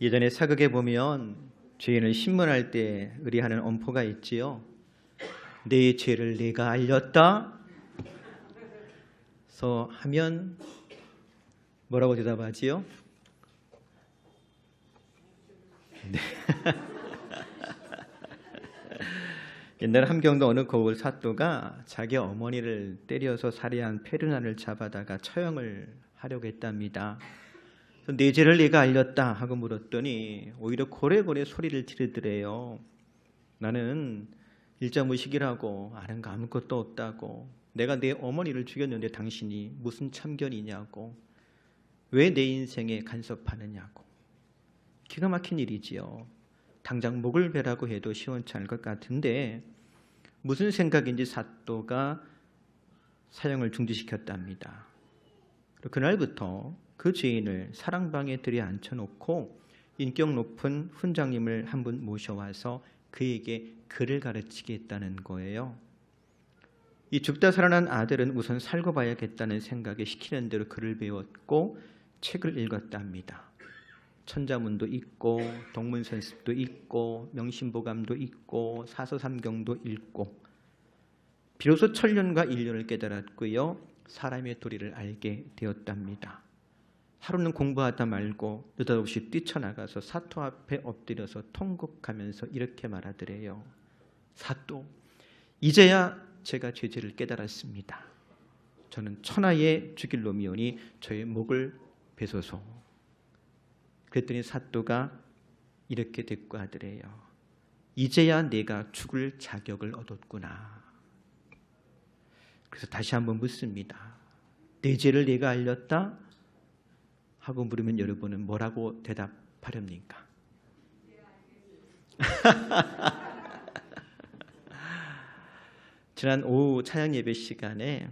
예전에 사극에 보면 죄인을 신문할 때 의뢰하는 엄포가 있지요. 내 죄를 내가 알렸다. 그래서 하면 뭐라고 대답하지요? 네. 옛날 함경도 어느 거울 사또가 자기 어머니를 때려서 살해한 페르난을 잡아다가 처형을 하려고 했답니다. 내 죄를 내가 알렸다 하고 물었더니 오히려 고래고래 소리를 지르더래요. 나는 일자무식이라고 아는 거 아무것도 없다고. 내가 내 어머니를 죽였는데 당신이 무슨 참견이냐고. 왜 내 인생에 간섭하느냐고. 기가 막힌 일이지요. 당장 목을 베라고 해도 시원치 않을 것 같은데 무슨 생각인지 사또가 사형을 중지시켰답니다. 그날부터 그 죄인을 사랑방에 들여앉혀놓고 인격 높은 훈장님을 한 분 모셔와서 그에게 글을 가르치게 했다는 거예요. 이 죽다 살아난 아들은 우선 살고 봐야겠다는 생각에 시키는 대로 글을 배웠고 책을 읽었답니다. 천자문도 있고 동문선습도 있고 명심보감도 있고 사서삼경도 읽고 비로소 천년과 인륜을 깨달았고요. 사람의 도리를 알게 되었답니다. 하루는 공부하다 말고 느닷없이 뛰쳐나가서 사또 앞에 엎드려서 통곡하면서 이렇게 말하더래요. 사또, 이제야 제가 죄질을 깨달았습니다. 저는 천하에 죽일 놈이오니 저의 목을 베소서. 그랬더니 사또가 이렇게 대꾸하더래요. 이제야 내가 죽을 자격을 얻었구나. 그래서 다시 한번 묻습니다. 내 죄를 내가 알렸다? 하고 물으면 여러분은 뭐라고 대답하렵니까? 지난 오후 찬양 예배 시간에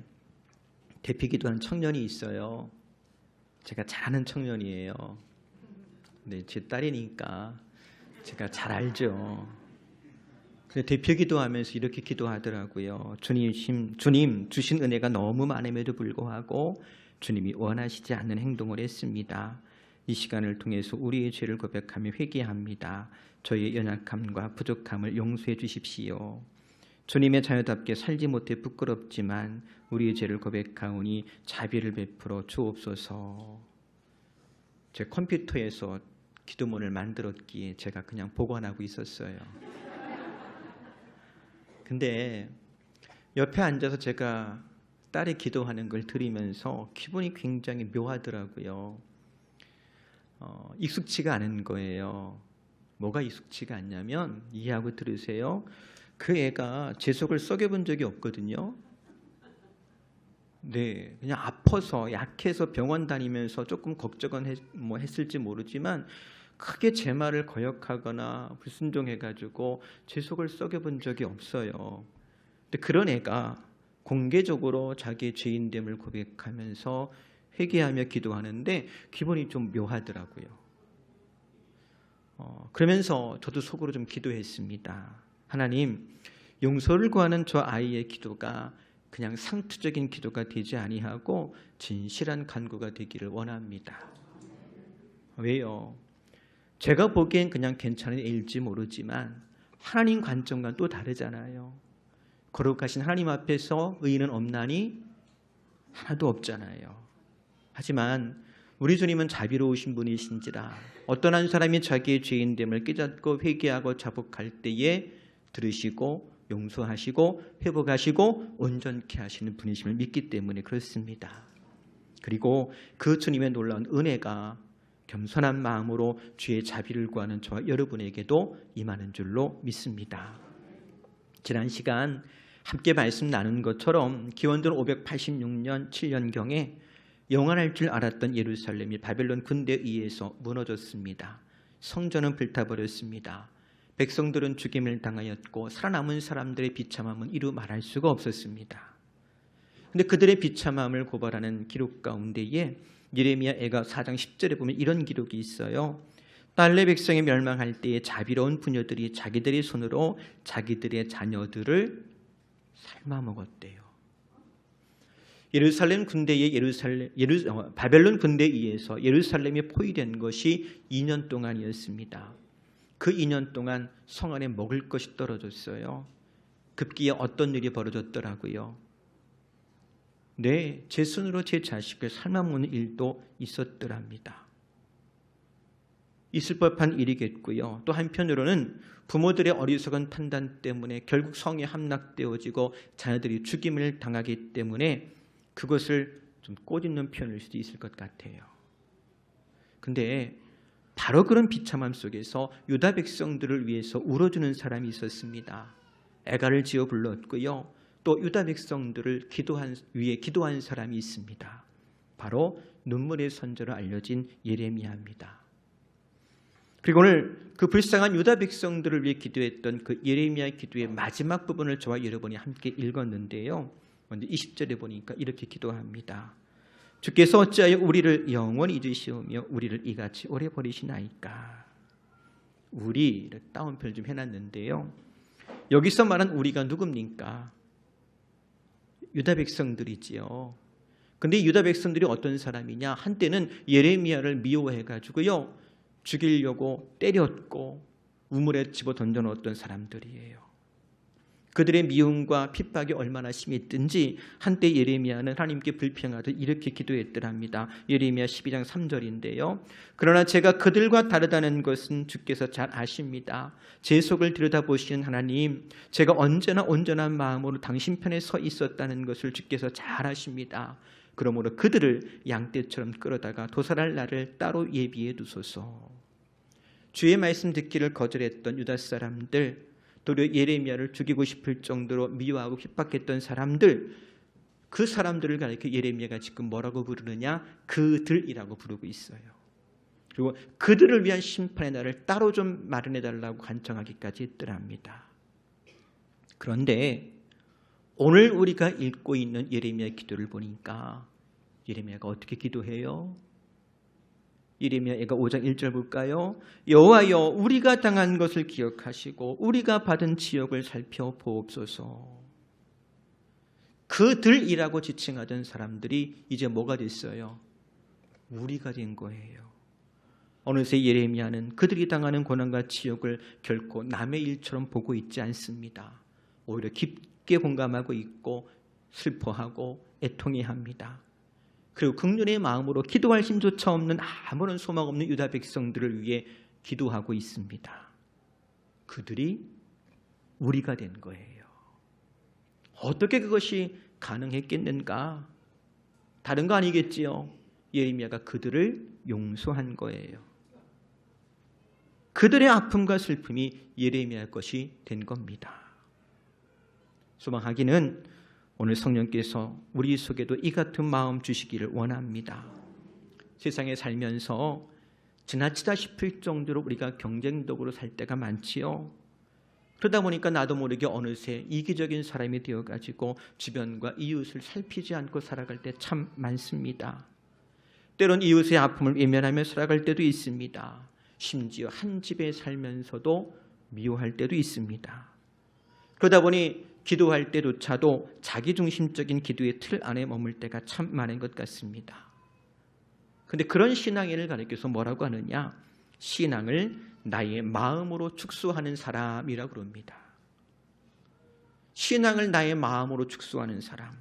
대피기도한 청년이 있어요. 제가 잘 아는 청년이에요. 네, 제 딸이니까 제가 잘 알죠. 근데 대표 기도하면서 이렇게 기도하더라고요. 주님 주신 은혜가 너무 많음에도 불구하고 주님이 원하시지 않는 행동을 했습니다. 이 시간을 통해서 우리의 죄를 고백하며 회개합니다. 저희의 연약함과 부족함을 용서해 주십시오. 주님의 자녀답게 살지 못해 부끄럽지만 우리의 죄를 고백하오니 자비를 베풀어 주옵소서. 제 컴퓨터에서 기도문을 만들었기에 제가 그냥 보관하고 있었어요. 근데 옆에 앉아서 제가 딸이 기도하는 걸 들으면서 기분이 굉장히 묘하더라고요. 익숙치가 않은 거예요. 뭐가 익숙치가 않냐면 이해하고 들으세요. 그 애가 제 속을 썩여본 적이 없거든요. 네, 그냥 아파서 약해서 병원 다니면서 조금 걱정은 했을지 모르지만 크게 제 말을 거역하거나 불순종해가지고 제 속을 썩여본 적이 없어요. 근데 그런 애가 공개적으로 자기의 죄인됨을 고백하면서 회개하며 기도하는데 기분이 좀 묘하더라고요. 그러면서 저도 속으로 좀 기도했습니다. 하나님, 용서를 구하는 저 아이의 기도가 그냥 상투적인 기도가 되지 아니하고 진실한 간구가 되기를 원합니다. 왜요? 제가 보기엔 그냥 괜찮은 애일지 모르지만 하나님 관점과는 또 다르잖아요. 거룩하신 하나님 앞에서 의인은 없나니 하나도 없잖아요. 하지만 우리 주님은 자비로우신 분이신지라 어떤 한 사람이 자기의 죄인됨을 깨닫고 회개하고 자복할 때에 들으시고 용서하시고 회복하시고 온전케 하시는 분이심을 믿기 때문에 그렇습니다. 그리고 그 주님의 놀라운 은혜가 겸손한 마음으로 주의 자비를 구하는 저와 여러분에게도 임하는 줄로 믿습니다. 지난 시간 함께 말씀 나눈 것처럼 기원전 586년 7년경에 영원할 줄 알았던 예루살렘이 바벨론 군대에 의해서 무너졌습니다. 성전은 불타버렸습니다. 백성들은 죽임을 당하였고 살아남은 사람들의 비참함은 이루 말할 수가 없었습니다. 그런데 그들의 비참함을 고발하는 기록 가운데에 예레미야 애가 4장 10절에 보면 이런 기록이 있어요. 딸내 백성이 멸망할 때에 자비로운 부녀들이 자기들의 손으로 자기들의 자녀들을 삶아먹었대요. 예루살렘 군대에 바벨론 군대에 의해서 예루살렘이 포위된 것이 2년 동안이었습니다. 그 2년 동안 성 안에 먹을 것이 떨어졌어요. 급기야 어떤 일이 벌어졌더라고요. 네, 제 손으로 제 자식을 삶아먹는 일도 있었더랍니다. 있을 법한 일이겠고요. 또 한편으로는 부모들의 어리석은 판단 때문에 결국 성에 함락되어지고 자녀들이 죽임을 당하기 때문에 그것을 좀 꼬집는 표현일 수도 있을 것 같아요. 근데 바로 그런 비참함 속에서 유다 백성들을 위해서 울어주는 사람이 있었습니다. 애가를 지어 불렀고요. 또 유다 백성들을 위해 기도한 사람이 있습니다. 바로 눈물의 선조로 알려진 예레미야입니다. 그리고 오늘 그 불쌍한 유다 백성들을 위해 기도했던 그 예레미야 기도의 마지막 부분을 저와 여러분이 함께 읽었는데요. 먼저 20절에 보니까 이렇게 기도합니다. 주께서 어찌하여 우리를 영원히 잊으시오며 우리를 이같이 오래 버리시나이까. 우리 다운표를 좀 해놨는데요. 여기서 말한 우리가 누굽니까? 유다 백성들이지요. 근데 유다 백성들이 어떤 사람이냐? 한때는 예레미야를 미워해가지고요, 죽이려고 때렸고 우물에 집어 던져놓았던 사람들이에요. 그들의 미움과 핍박이 얼마나 심했든지 한때 예레미야는 하나님께 불평하듯 이렇게 기도했더랍니다. 예레미야 12장 3절인데요. 그러나 제가 그들과 다르다는 것은 주께서 잘 아십니다. 제 속을 들여다보시는 하나님, 제가 언제나 온전한 마음으로 당신 편에 서 있었다는 것을 주께서 잘 아십니다. 그러므로 그들을 양떼처럼 끌어다가 도살할 날을 따로 예비해 두소서. 주의 말씀 듣기를 거절했던 유다 사람들, 도리어 예레미야를 죽이고 싶을 정도로 미워하고 핍박했던 사람들, 그 사람들을 가리켜 예레미야가 지금 뭐라고 부르느냐? 그들이라고 부르고 있어요. 그리고 그들을 위한 심판의 날을 따로 좀 마련해달라고 간청하기까지 했더랍니다. 그런데 오늘 우리가 읽고 있는 예레미야 기도를 보니까 예레미야가 어떻게 기도해요? 예레미야가 5장 1절 볼까요? 여호와여, 우리가 당한 것을 기억하시고 우리가 받은 지역을 살펴보옵소서. 그들이라고 지칭하던 사람들이 이제 뭐가 됐어요? 우리가 된 거예요. 어느새 예레미야는 그들이 당하는 고난과 지옥을 결코 남의 일처럼 보고 있지 않습니다. 오히려 깊게 공감하고 있고 슬퍼하고 애통해합니다. 그리고 긍휼의 마음으로 기도할 힘조차 없는 아무런 소망 없는 유다 백성들을 위해 기도하고 있습니다. 그들이 우리가 된 거예요. 어떻게 그것이 가능했겠는가? 다른 거 아니겠지요. 예레미야가 그들을 용서한 거예요. 그들의 아픔과 슬픔이 예레미야 것이 된 겁니다. 소망하기는 오늘 성령께서 우리 속에도 이 같은 마음 주시기를 원합니다. 세상에 살면서 지나치다 싶을 정도로 우리가 경쟁적으로 살 때가 많지요. 그러다 보니까 나도 모르게 어느새 이기적인 사람이 되어가지고 주변과 이웃을 살피지 않고 살아갈 때 참 많습니다. 때론 이웃의 아픔을 외면하며 살아갈 때도 있습니다. 심지어 한 집에 살면서도 미워할 때도 있습니다. 그러다 보니 기도할 때조차도 자기중심적인 기도의 틀 안에 머물 때가 참 많은 것 같습니다. 그런데 그런 신앙을 가리켜서 뭐라고 하느냐? 신앙을 나의 마음으로 축소하는 사람이라고 그럽니다. 신앙을 나의 마음으로 축소하는 사람,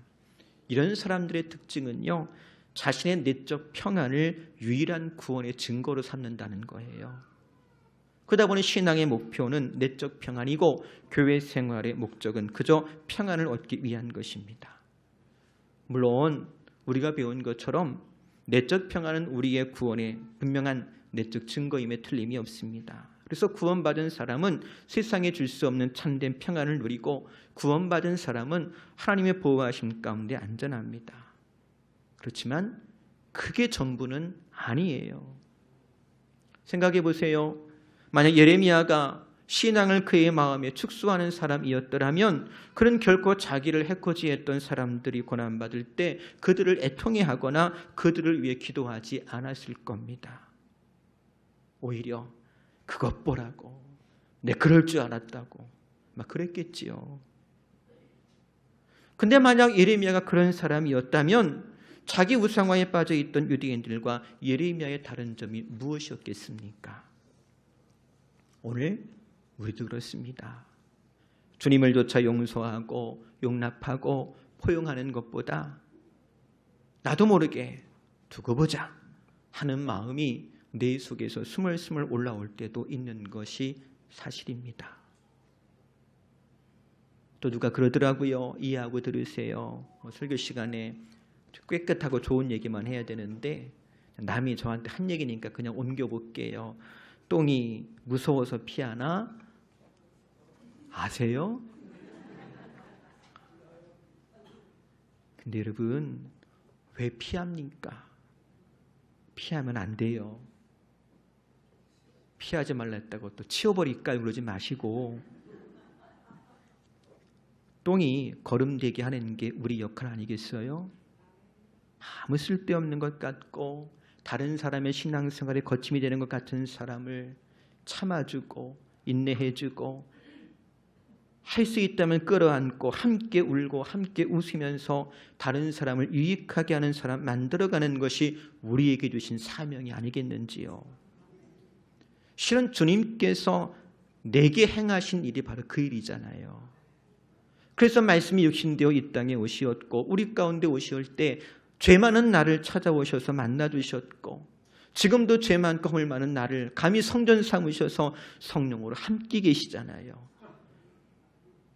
이런 사람들의 특징은요, 자신의 내적 평안을 유일한 구원의 증거로 삼는다는 거예요. 그러다 보니 신앙의 목표는 내적 평안이고 교회 생활의 목적은 그저 평안을 얻기 위한 것입니다. 물론 우리가 배운 것처럼 내적 평안은 우리의 구원의 분명한 내적 증거임에 틀림이 없습니다. 그래서 구원받은 사람은 세상에 줄 수 없는 참된 평안을 누리고 구원받은 사람은 하나님의 보호하심 가운데 안전합니다. 그렇지만 그게 전부는 아니에요. 생각해 보세요. 만약 예레미야가 신앙을 그의 마음에 축소하는 사람이었더라면 그는 결코 자기를 해코지했던 사람들이 고난받을 때 그들을 애통해하거나 그들을 위해 기도하지 않았을 겁니다. 오히려 그것 보라고, 내 그럴 줄 알았다고 막 그랬겠지요. 근데 만약 예레미야가 그런 사람이었다면 자기 우상화에 빠져있던 유대인들과 예레미야의 다른 점이 무엇이었겠습니까? 오늘 우리도 그렇습니다. 주님을 조차 용서하고 용납하고 포용하는 것보다 나도 모르게 두고 보자 하는 마음이 내 속에서 스물스물 올라올 때도 있는 것이 사실입니다. 또 누가 그러더라고요. 이해하고 들으세요. 설교 시간에 깨끗하고 좋은 얘기만 해야 되는데 남이 저한테 한 얘기니까 그냥 옮겨볼게요. 똥이 무서워서 피하나? 아세요? 근데 여러분, 왜 피합니까? 피하면 안 돼요. 피하지 말라 했다고 또 치워버릴까요? 그러지 마시고, 똥이 거름되게 하는 게 우리 역할 아니겠어요? 아무 쓸데없는 것 같고 다른 사람의 신앙생활에 거침이 되는 것 같은 사람을 참아주고 인내해주고 할 수 있다면 끌어안고 함께 울고 함께 웃으면서 다른 사람을 유익하게 하는 사람 만들어가는 것이 우리에게 주신 사명이 아니겠는지요. 실은 주님께서 내게 행하신 일이 바로 그 일이잖아요. 그래서 말씀이 육신되어 이 땅에 오시었고 우리 가운데 오실 때 죄 많은 나를 찾아오셔서 만나주셨고 지금도 죄 많고 허물 많은 나를 감히 성전 삼으셔서 성령으로 함께 계시잖아요.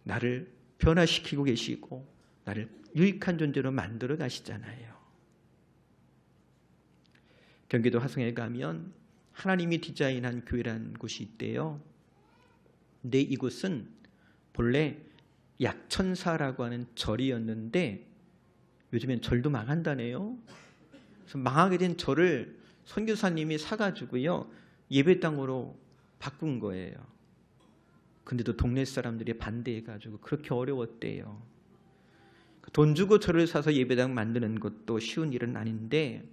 나를 변화시키고 계시고 나를 유익한 존재로 만들어 가시잖아요. 경기도 화성에 가면 하나님이 디자인한 교회라는 곳이 있대요. 근데 이곳은 본래 약천사라고 하는 절이었는데 요즘엔 절도 망한다네요. 그래서 망하게 된 절을 선교사님이 사가지고요 예배당으로 바꾼 거예요. 근데도 동네 사람들이 반대해가지고 그렇게 어려웠대요. 돈 주고 절을 사서 예배당 만드는 것도 쉬운 일은 아닌데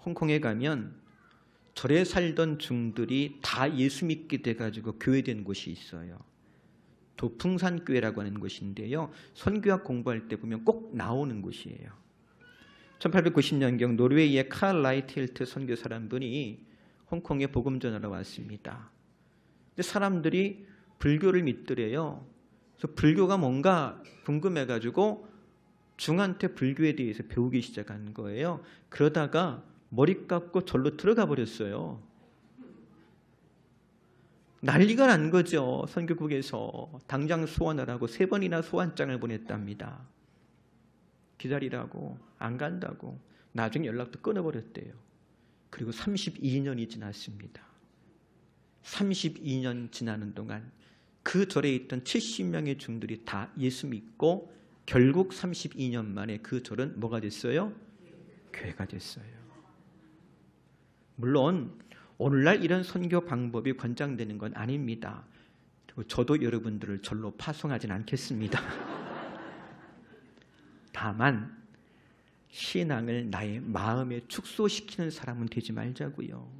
홍콩에 가면 절에 살던 중들이 다 예수 믿게 돼가지고 교회된 곳이 있어요. 도풍산교회라고 하는 곳인데요. 선교학 공부할 때 보면 꼭 나오는 곳이에요. 1890년경 노르웨이의 칼 라이트힐트 선교사란 분이 홍콩에 복음 전하러 왔습니다. 근데 사람들이 불교를 믿더래요. 그래서 불교가 뭔가 궁금해가지고 중한테 불교에 대해서 배우기 시작한 거예요. 그러다가 머리 깎고 절로 들어가 버렸어요. 난리가 난 거죠. 선교국에서 당장 소환하라고 3번이나 소환장을 보냈답니다. 기다리라고 안 간다고 나중에 연락도 끊어버렸대요. 그리고 32년이 지났습니다. 32년 지나는 동안 그 절에 있던 70명의 중들이 다 예수 믿고 결국 32년 만에 그 절은 뭐가 됐어요? 교회가 됐어요. 물론 오늘날 이런 선교 방법이 권장되는 건 아닙니다. 그리고 저도 여러분들을 절로 파송하진 않겠습니다. 다만 신앙을 나의 마음에 축소시키는 사람은 되지 말자고요.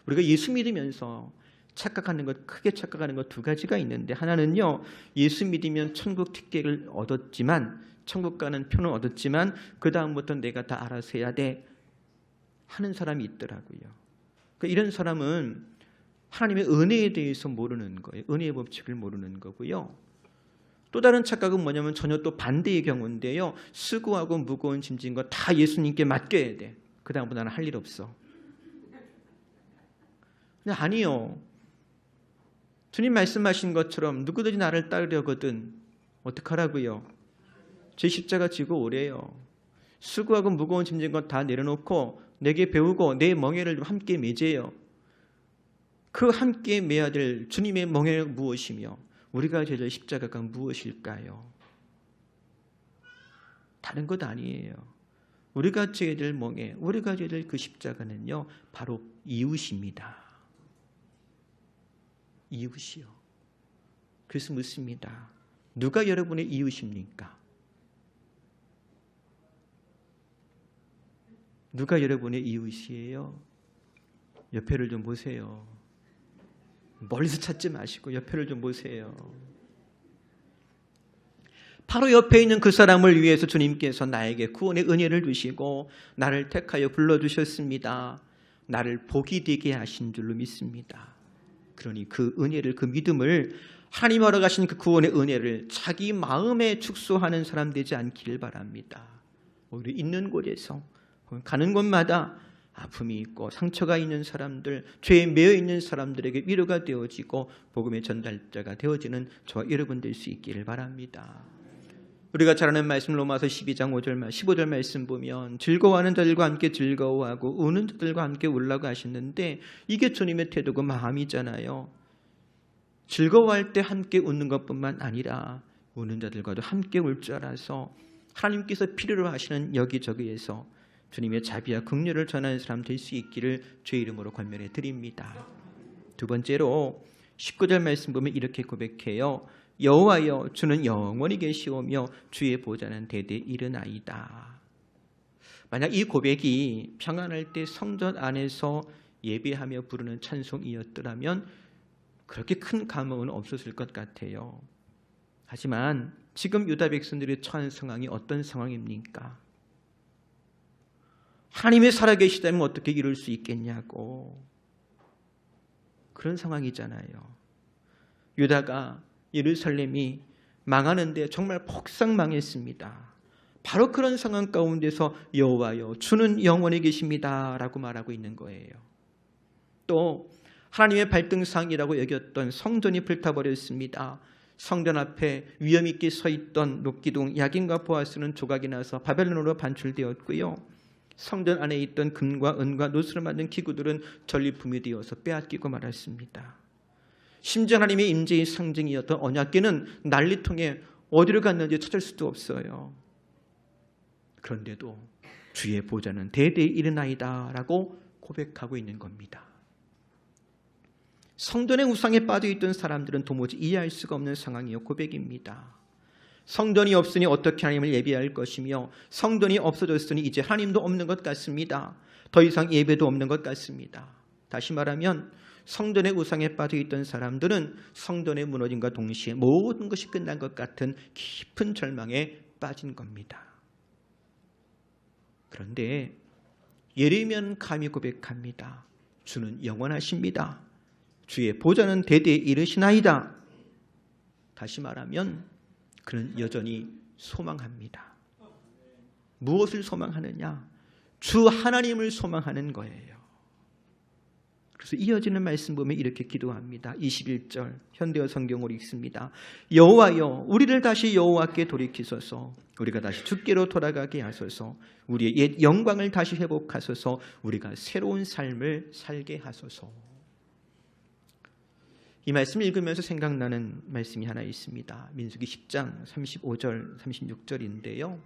우리가 예수 믿으면서 착각하는 것, 크게 착각하는 것 2가지가 있는데 하나는요, 예수 믿으면 천국 티켓을 얻었지만 천국 가는 표는 얻었지만 그 다음부터 내가 다 알아서 해야 돼 하는 사람이 있더라고요. 이런 사람은 하나님의 은혜에 대해서 모르는 거예요. 은혜의 법칙을 모르는 거고요. 또 다른 착각은 뭐냐면 전혀 또 반대의 경우인데요. 수고하고 무거운 짐진 거 다 예수님께 맡겨야 돼. 그 다음부터 나는 할 일 없어. 근데 아니요. 주님 말씀하신 것처럼 누구든지 나를 따르려거든 어떡하라고요? 제 십자가 지고 오래요. 수고하고 무거운 짐진 것 다 내려놓고 내게 배우고 내 멍에를 좀 함께 매제요. 그 함께 매야 될 주님의 멍에는 무엇이며 우리가 져야 될 십자가가 무엇일까요? 다른 것 아니에요. 우리가 져야 될 멍에, 우리가 져야 될 그 십자가는요 바로 이웃입니다. 이웃이요. 그래서 묻습니다. 누가 여러분의 이웃입니까? 누가 여러분의 이웃이에요? 옆에를 좀 보세요. 멀리서 찾지 마시고 옆에를 좀 보세요. 바로 옆에 있는 그 사람을 위해서 주님께서 나에게 구원의 은혜를 주시고 나를 택하여 불러주셨습니다. 나를 복이 되게 하신 줄로 믿습니다. 그러니 그 은혜를, 그 믿음을, 하나님 하러 가신 그 구원의 은혜를 자기 마음에 축소하는 사람 되지 않기를 바랍니다. 오히려 있는 곳에서, 가는 곳마다 아픔이 있고 상처가 있는 사람들, 죄에 매여 있는 사람들에게 위로가 되어지고 복음의 전달자가 되어지는 저와 여러분 될 수 있기를 바랍니다. 우리가 잘 아는 말씀 로마서 12장 5절, 15절 말씀 보면 즐거워하는 자들과 함께 즐거워하고 우는 자들과 함께 울라고 하셨는데 이게 주님의 태도고 마음이잖아요. 즐거워할 때 함께 웃는 것뿐만 아니라 우는 자들과도 함께 울 줄 알아서 하나님께서 필요로 하시는 여기저기에서 주님의 자비와 긍휼을 전하는 사람 될 수 있기를 주의 이름으로 권면해 드립니다. 두 번째로 19절 말씀 보면 이렇게 고백해요. 여호와여 주는 영원히 계시오며 주의 보좌는 대대 이르나이다. 만약 이 고백이 평안할 때 성전 안에서 예배하며 부르는 찬송이었더라면 그렇게 큰 감흥은 없었을 것 같아요. 하지만 지금 유다 백성들이 처한 상황이 어떤 상황입니까? 하나님이 살아계시다면 어떻게 이룰 수 있겠냐고, 그런 상황이잖아요. 유다가, 예루살렘이 망하는데 정말 폭삭 망했습니다. 바로 그런 상황 가운데서 여호와여 주는 영원히 계십니다 라고 말하고 있는 거예요. 또 하나님의 발등상이라고 여겼던 성전이 불타버렸습니다. 성전 앞에 위험 있게 서 있던 녹기둥 야긴과 보아스는 조각이 나서 바벨론으로 반출되었고요. 성전 안에 있던 금과 은과 노수로 만든 기구들은 전리품이 되어서 빼앗기고 말았습니다. 심지어 하나님의 임재의 상징이었던 언약궤는 난리통에 어디로 갔는지 찾을 수도 없어요. 그런데도 주의 보좌는 대대에 이르나이다 라고 고백하고 있는 겁니다. 성전의 우상에 빠져있던 사람들은 도무지 이해할 수가 없는 상황이요 고백입니다. 성전이 없으니 어떻게 하나님을 예배할 것이며 성전이 없어졌으니 이제 하나님도 없는 것 같습니다. 더 이상 예배도 없는 것 같습니다. 다시 말하면 성전의 우상에 빠져있던 사람들은 성전의 무너짐과 동시에 모든 것이 끝난 것 같은 깊은 절망에 빠진 겁니다. 그런데 예레미야는 감히 고백합니다. 주는 영원하십니다. 주의 보좌는 대대에 이르시나이다. 다시 말하면 그는 여전히 소망합니다. 무엇을 소망하느냐? 주 하나님을 소망하는 거예요. 그래서 이어지는 말씀 보면 이렇게 기도합니다. 21절 현대어 성경으로 읽습니다. 여호와여 우리를 다시 여호와께 돌이키소서. 우리가 다시 주께로 돌아가게 하소서. 우리의 옛 영광을 다시 회복하소서. 우리가 새로운 삶을 살게 하소서. 이 말씀을 읽으면서 생각나는 말씀이 하나 있습니다. 민수기 10장 35절 36절인데요.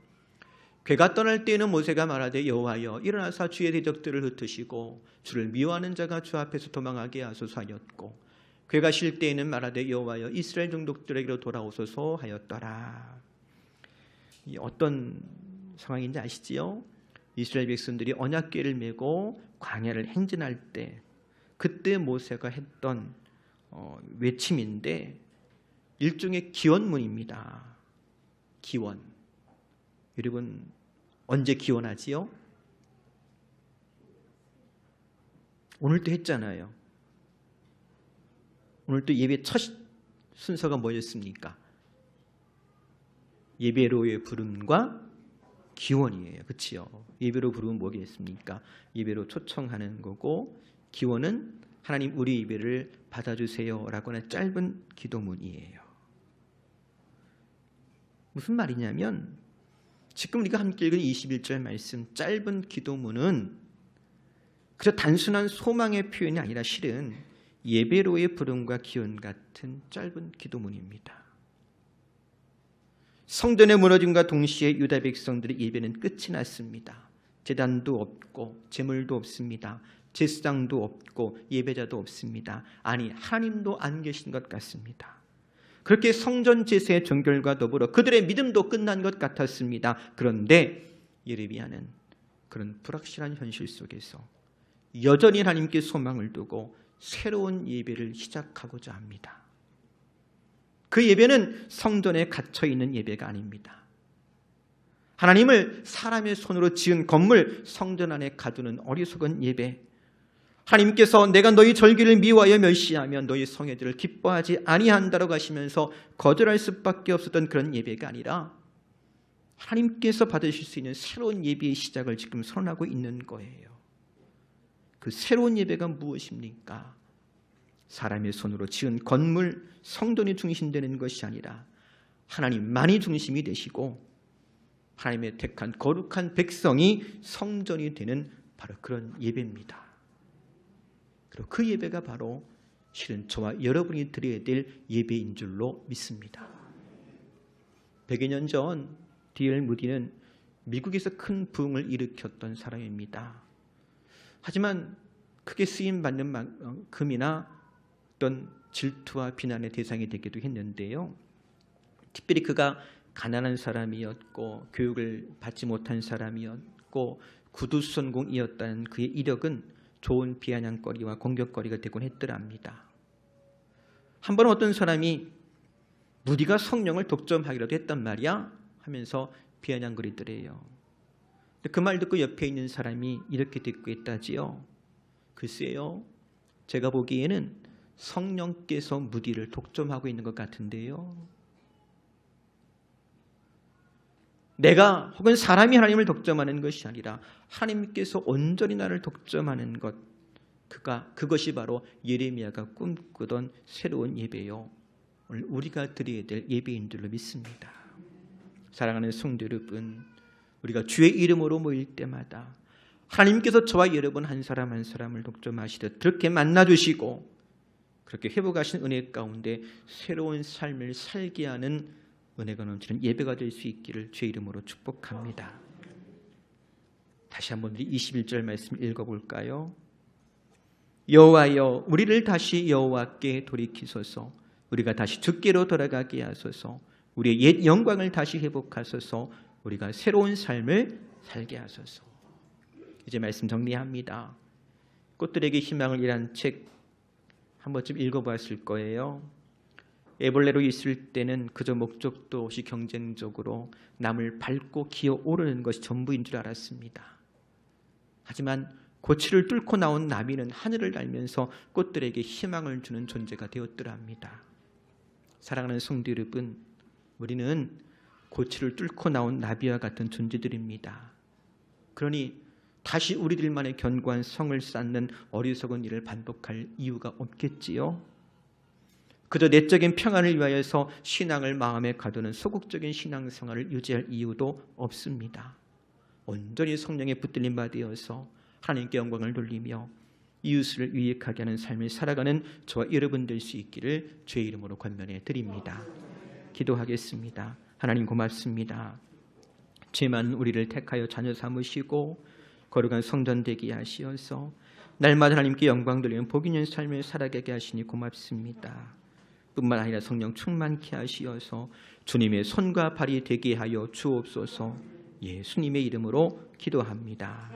괴가 떠날 때에는 모세가 말하되 여호와여 일어나사 주의 대적들을 흩으시고 주를 미워하는 자가 주 앞에서 도망하게 하소서 하였고, 괴가 쉴 때에는 말하되 여호와여 이스라엘 종족들에게로 돌아오소서 하였더라. 이 어떤 상황인지 아시지요? 이스라엘 백성들이 언약궤를 메고 광야를 행진할 때 그때 모세가 했던 외침인데 일종의 기원문입니다. 기원. 여러분 언제 기원하지요? 오늘도 했잖아요. 오늘도 예배 첫 순서가 뭐였습니까? 예배로의 부름과 기원이에요. 그렇지요? 예배로 부르면 뭐겠습니까? 예배로 초청하는 거고, 기원은 하나님 우리 예배를 받아주세요 라고 하는 짧은 기도문이에요. 무슨 말이냐면 지금 우리가 함께 읽은 21절 말씀 짧은 기도문은 그저 단순한 소망의 표현이 아니라 실은 예배로의 부름과 기원 같은 짧은 기도문입니다. 성전의 무너짐과 동시에 유다 백성들의 예배는 끝이 났습니다. 제단도 없고 제물도 없습니다. 제사장도 없고 예배자도 없습니다. 아니 하나님도 안 계신 것 같습니다. 그렇게 성전 제사의 종결과 더불어 그들의 믿음도 끝난 것 같았습니다. 그런데 예레미야는 그런 불확실한 현실 속에서 여전히 하나님께 소망을 두고 새로운 예배를 시작하고자 합니다. 그 예배는 성전에 갇혀 있는 예배가 아닙니다. 하나님을 사람의 손으로 지은 건물 성전 안에 가두는 어리석은 예배, 하나님께서 내가 너희 절기를 미워하여 멸시하면 너희 성회들을 기뻐하지 아니한다라고 하시면서 거절할 수밖에 없었던 그런 예배가 아니라 하나님께서 받으실 수 있는 새로운 예배의 시작을 지금 선언하고 있는 거예요. 그 새로운 예배가 무엇입니까? 사람의 손으로 지은 건물 성전이 중심되는 것이 아니라 하나님만이 중심이 되시고 하나님의 택한 거룩한 백성이 성전이 되는 바로 그런 예배입니다. 그리고 그 예배가 바로 실은 저와 여러분이 드려야 될 예배인 줄로 믿습니다. 100여 년 전 D.L. 무디는 미국에서 큰 부흥을 일으켰던 사람입니다. 하지만 크게 쓰임받는 만큼이나 어떤 질투와 비난의 대상이 되기도 했는데요. 특별히 그가 가난한 사람이었고 교육을 받지 못한 사람이었고 구두선공이었다는 그의 이력은 좋은 비아냥거리와 공격거리가 되곤 했더랍니다. 한 번 어떤 사람이 무디가 성령을 독점하기라도 했단 말이야 하면서 비아냥거리더래요. 그 말 듣고 옆에 있는 사람이 이렇게 듣고 있다지요. 글쎄요, 제가 보기에는 성령께서 무디를 독점하고 있는 것 같은데요. 내가 혹은 사람이 하나님을 독점하는 것이 아니라 하나님께서 온전히 나를 독점하는 것, 그것이 바로 예레미야가 꿈꾸던 새로운 예배요, 오늘 우리가 드려야 될 예배인 줄로 믿습니다. 사랑하는 성도 여러분, 우리가 주의 이름으로 모일 때마다 하나님께서 저와 여러분 한 사람 한 사람을 독점하시듯 그렇게 만나주시고 그렇게 회복하신 은혜 가운데 새로운 삶을 살게 하는 은혜가 넘치는 예배가 될 수 있기를 주의 이름으로 축복합니다. 다시 한번 우리 21절 말씀 읽어볼까요? 여호와여, 우리를 다시 여호와께 돌이키소서. 우리가 다시 주께로 돌아가게 하소서. 우리의 옛 영광을 다시 회복하소서. 우리가 새로운 삶을 살게 하소서. 이제 말씀 정리합니다. 꽃들에게 희망을 이란 책 한 번쯤 읽어보았을 거예요. 애벌레로 있을 때는 그저 목적도 없이 경쟁적으로 남을 밟고 기어오르는 것이 전부인 줄 알았습니다. 하지만 고치를 뚫고 나온 나비는 하늘을 날면서 꽃들에게 희망을 주는 존재가 되었더랍니다. 사랑하는 성도 여러분, 우리는 고치를 뚫고 나온 나비와 같은 존재들입니다. 그러니 다시 우리들만의 견고한 성을 쌓는 어리석은 일을 반복할 이유가 없겠지요. 그저 내적인 평안을 위하여서 신앙을 마음에 가두는 소극적인 신앙생활을 유지할 이유도 없습니다. 온전히 성령에 붙들린 바 되어서 하나님께 영광을 돌리며 이웃을 유익하게 하는 삶을 살아가는 저와 여러분 될 수 있기를 주의 이름으로 권면해 드립니다. 기도하겠습니다. 하나님 고맙습니다. 죄만 우리를 택하여 자녀 삼으시고 거룩한 성전 되게 하시어서 날마다 하나님께 영광 돌리는 복 있는 삶을 살아가게 하시니 고맙습니다. 뿐만 아니라 성령 충만케 하시어서 주님의 손과 발이 되게 하여 주옵소서. 예수님의 이름으로 기도합니다.